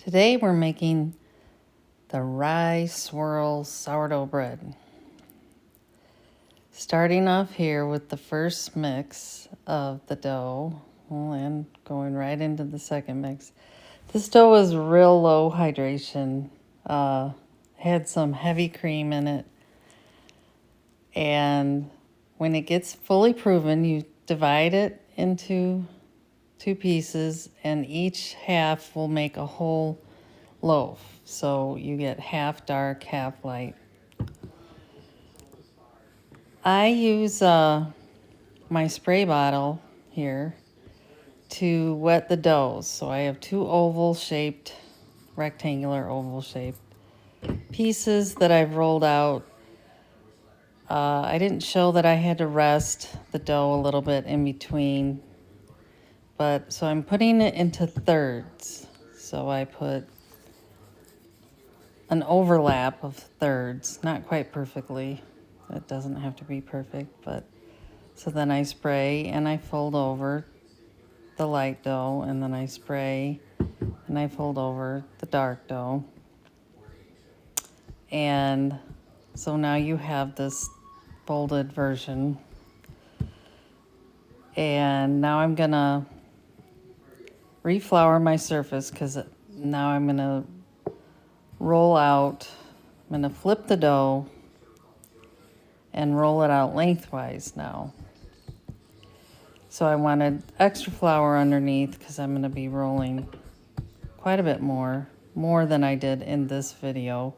Today we're making the rye swirl sourdough bread. Starting off here with the first mix of the dough and going right into the second mix. This dough was real low hydration, had some heavy cream in it, and when it gets fully proven, you divide it into two pieces, and each half will make a whole loaf. So you get half dark, half light. I use my spray bottle here to wet the doughs. So I have two rectangular oval shaped pieces that I've rolled out. I didn't show that I had to rest the dough a little bit in between, but so I'm putting it into thirds. So I put an overlap of thirds, not quite perfectly. It doesn't have to be perfect, but so then I spray and I fold over the light dough, and then I spray and I fold over the dark dough. And so now you have this folded version. And now I'm gonna reflour my surface because now I'm gonna roll out. I'm gonna flip the dough and roll it out lengthwise now. So I wanted extra flour underneath because I'm gonna be rolling quite a bit more than I did in this video.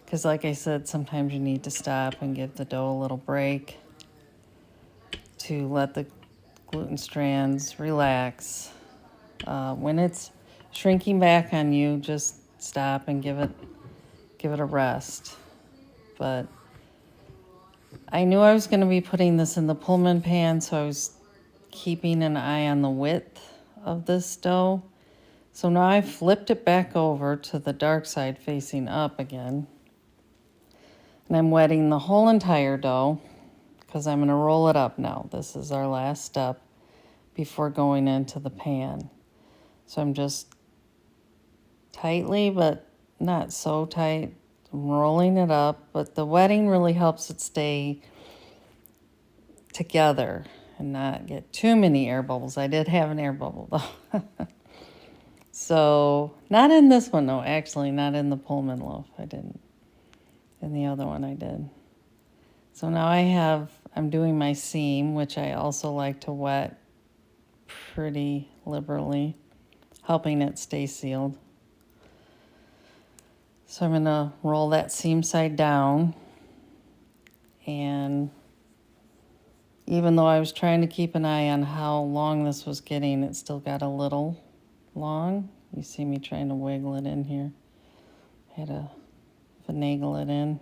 Because like I said, sometimes you need to stop and give the dough a little break to let the gluten strands relax. When it's shrinking back on you, just stop and give it a rest. But I knew I was going to be putting this in the Pullman pan, so I was keeping an eye on the width of this dough. So now I flipped it back over to the dark side facing up again. And I'm wetting the whole entire dough because I'm going to roll it up now. This is our last step before going into the pan. So I'm just tightly, but not so tight, I'm rolling it up. But the wetting really helps it stay together and not get too many air bubbles. I did have an air bubble though. So not in this one, no, actually not in the Pullman loaf. I didn't. In the other one I did. So now I'm doing my seam, which I also like to wet pretty liberally, helping it stay sealed. So I'm gonna roll that seam side down, and even though I was trying to keep an eye on how long this was getting, it still got a little long. You see me trying to wiggle it in here. I had to finagle it in.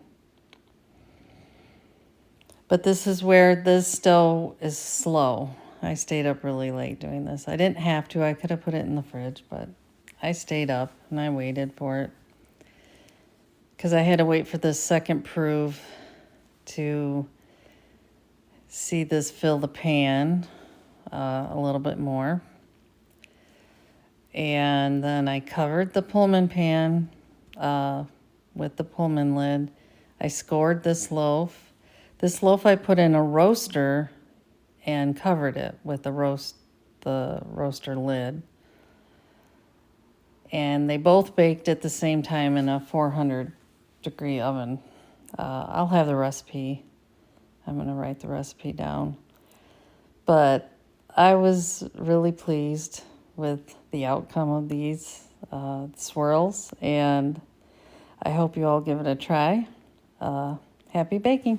But this is where this dough is slow. I stayed up really late doing this. I didn't have to. I could have put it in the fridge, but I stayed up and I waited for it because I had to wait for the second proof to see this fill the pan a little bit more. And then I covered the Pullman pan with the Pullman lid. I scored this loaf. This loaf I put in a roaster and covered it with the roaster lid. And they both baked at the same time in a 400-degree oven. I'll have the recipe. I'm going to write the recipe down. But I was really pleased with the outcome of these swirls, and I hope you all give it a try. Happy baking.